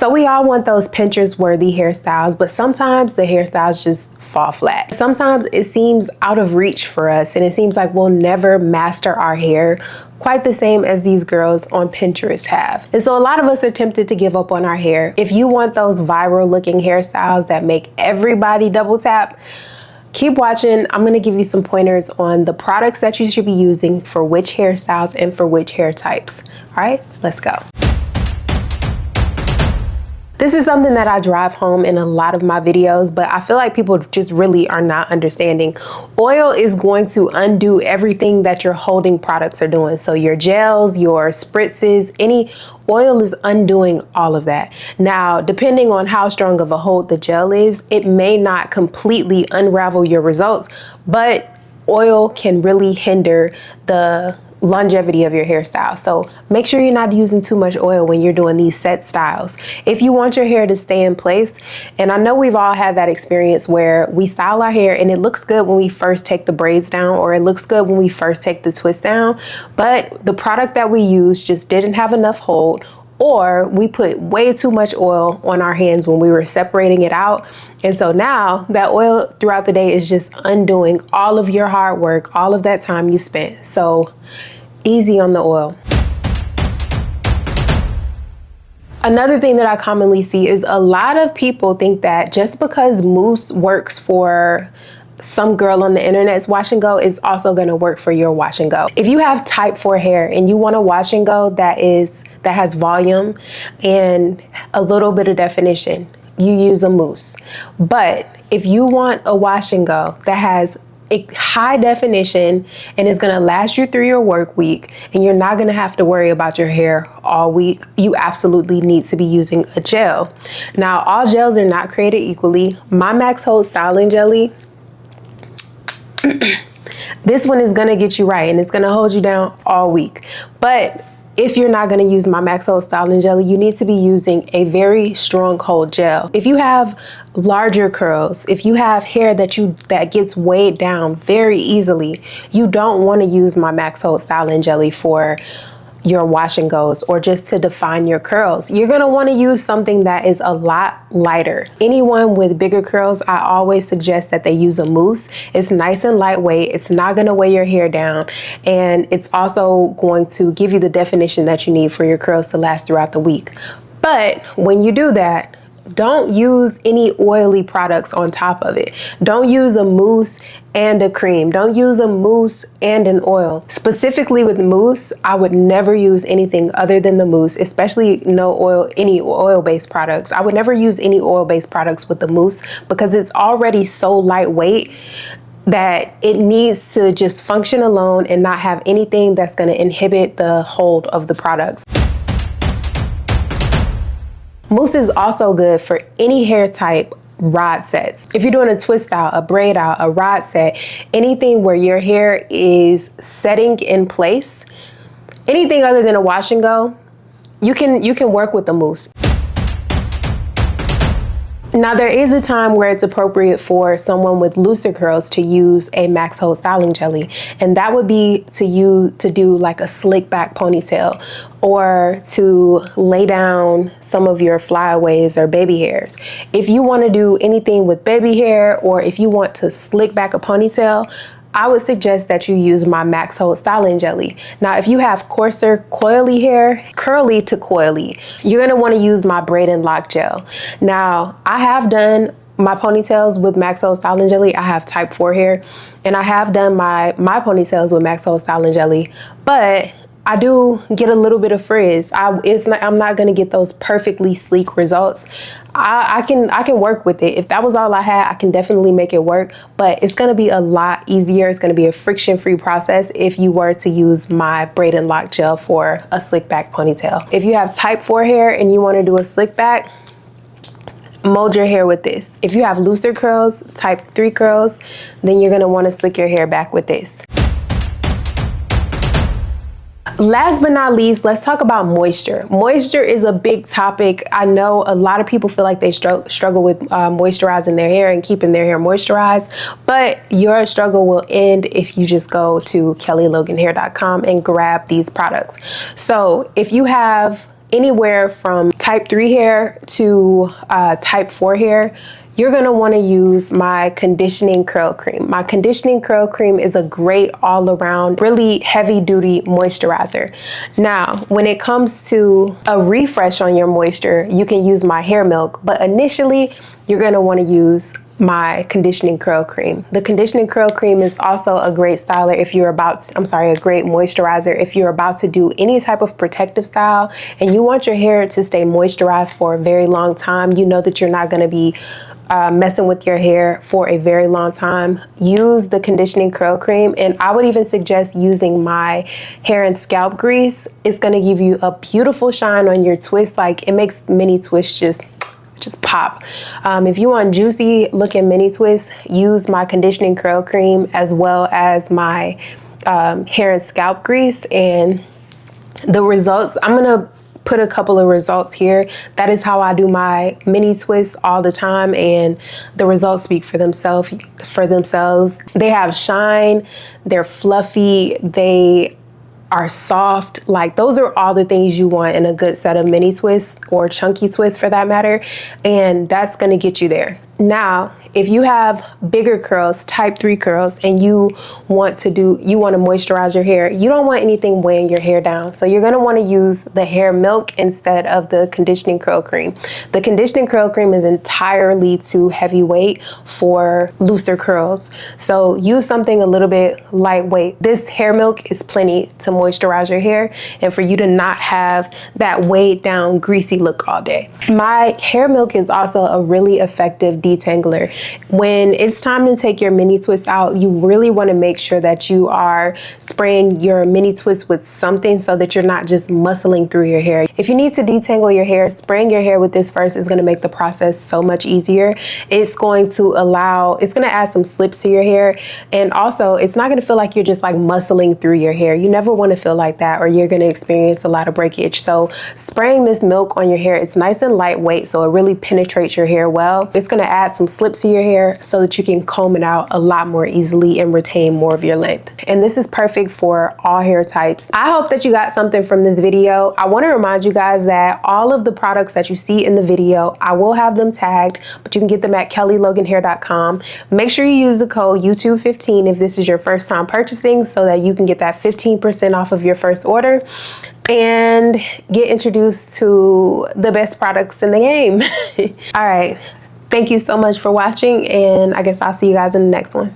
So we all want those Pinterest-worthy hairstyles, but sometimes the hairstyles just fall flat. Sometimes it seems out of reach for us, and it seems like we'll never master our hair quite the same as these girls on Pinterest have. And so a lot of us are tempted to give up on our hair. If you want those viral looking hairstyles that make everybody double tap, keep watching. I'm gonna give you some pointers on the products that you should be using for which hairstyles and for which hair types. All right, let's go. This is something that I drive home in a lot of my videos, but I feel like people just really are not understanding. Oil is going to undo everything that your holding products are doing. So your gels, your spritzes, any oil is undoing all of that. Now, depending on how strong of a hold the gel is, it may not completely unravel your results, but oil can really hinder the longevity of your hairstyle. So make sure you're not using too much oil when you're doing these set styles. If you want your hair to stay in place, and I know we've all had that experience where we style our hair and it looks good when we first take the braids down, or it looks good when we first take the twist down, but the product that we used just didn't have enough hold, or we put way too much oil on our hands when we were separating it out. And so now that oil throughout the day is just undoing all of your hard work, all of that time you spent. So easy on the oil. Another thing that I commonly see is a lot of people think that just because mousse works for some girl on the internet's wash and go is also going to work for your wash and go. If you have type 4 hair and you want a wash and go that has volume and a little bit of definition, you use a mousse. But if you want a wash and go that has a high definition and is going to last you through your work week, and you're not going to have to worry about your hair all week, you absolutely need to be using a gel. Now, all gels are not created equally. My Max Hold Styling Jelly, this one is gonna get you right and it's gonna hold you down all week. But if you're not gonna use my Max Hold Styling Jelly, you need to be using a very strong hold gel. If you have larger curls, if you have hair that gets weighed down very easily, you don't wanna use my Max Hold Styling Jelly for your wash and goes or just to define your curls. You're gonna wanna use something that is a lot lighter. Anyone with bigger curls, I always suggest that they use a mousse. It's nice and lightweight. It's not gonna weigh your hair down. And it's also going to give you the definition that you need for your curls to last throughout the week. But when you do that, don't use any oily products on top of it. Don't use a mousse and a cream. Don't use a mousse and an oil. Specifically with mousse, I would never use anything other than the mousse, especially any oil-based products. I would never use any oil-based products with the mousse because it's already so lightweight that it needs to just function alone and not have anything that's going to inhibit the hold of the products. Mousse is also good for any hair type rod sets. If you're doing a twist out, a braid out, a rod set, anything where your hair is setting in place, anything other than a wash and go, you can work with the mousse. Now, there is a time where it's appropriate for someone with looser curls to use a Max Hold Styling Jelly, and that would be to do like a slick back ponytail or to lay down some of your flyaways or baby hairs. If you want to do anything with baby hair, or if you want to slick back a ponytail, I would suggest that you use my Max Hold Styling Jelly. Now, if you have coarser, coily hair, curly to coily, you're gonna wanna use my Braid and Lock Gel. Now, I have done my ponytails with Max Hold Styling Jelly. I have type 4 hair, and I have done my ponytails with Max Hold Styling Jelly, but I do get a little bit of frizz. I'm not gonna get those perfectly sleek results. I can work with it. If that was all I had, I can definitely make it work, but it's gonna be a lot easier. It's gonna be a friction-free process if you were to use my Braid and Lock Gel for a slick back ponytail. If you have type 4 hair and you wanna do a slick back, mold your hair with this. If you have looser curls, type 3 curls, then you're gonna wanna slick your hair back with this. Last but not least, let's talk about moisture. Moisture is a big topic. I know a lot of people feel like they struggle with moisturizing their hair and keeping their hair moisturized, but your struggle will end if you just go to kellyloganhair.com and grab these products. So if you have anywhere from type 3 hair to type 4 hair, you're gonna wanna use my conditioning curl cream. My conditioning curl cream is a great all around, really heavy duty moisturizer. Now, when it comes to a refresh on your moisture, you can use my hair milk, but initially you're gonna wanna use my conditioning curl cream. The conditioning curl cream is also a great styler if you're a great moisturizer if you're about to do any type of protective style and you want your hair to stay moisturized for a very long time. You know that you're not gonna be messing with your hair for a very long time. Use the conditioning curl cream, and I would even suggest using my hair and scalp grease. It's gonna give you a beautiful shine on your twist. Like, it makes mini twists just pop. If you want juicy looking mini twists, use my conditioning curl cream as well as my hair and scalp grease, and the results, I'm gonna put a couple of results here. That is how I do my mini twists all the time, and the results speak for themselves. They have shine, they're fluffy, they are soft. Like, those are all the things you want in a good set of mini twists, or chunky twists for that matter, and that's gonna get you there. Now, if you have bigger curls, type 3 curls, and you want to moisturize your hair, you don't want anything weighing your hair down. So you're gonna wanna use the hair milk instead of the conditioning curl cream. The conditioning curl cream is entirely too heavyweight for looser curls. So use something a little bit lightweight. This hair milk is plenty to moisturize your hair and for you to not have that weighed down, greasy look all day. My hair milk is also a really effective detangler. When it's time to take your mini twist out, you really want to make sure that you are spraying your mini twist with something so that you're not just muscling through your hair. If you need to detangle your hair, spraying your hair with this first is going to make the process so much easier. It's going to add some slips to your hair, and also it's not going to feel like you're just like muscling through your hair. You never want to feel like that, or you're going to experience a lot of breakage. So spraying this milk on your hair, it's nice and lightweight, so it really penetrates your hair well. It's going to add some slips to your hair so that you can comb it out a lot more easily and retain more of your length. And this is perfect for all hair types. I hope that you got something from this video. I want to remind you guys that all of the products that you see in the video, I will have them tagged, but you can get them at kellyloganhair.com. Make sure you use the code YouTube15 if this is your first time purchasing, so that you can get that 15% off of your first order and get introduced to the best products in the game. All right. Thank you so much for watching, and I guess I'll see you guys in the next one.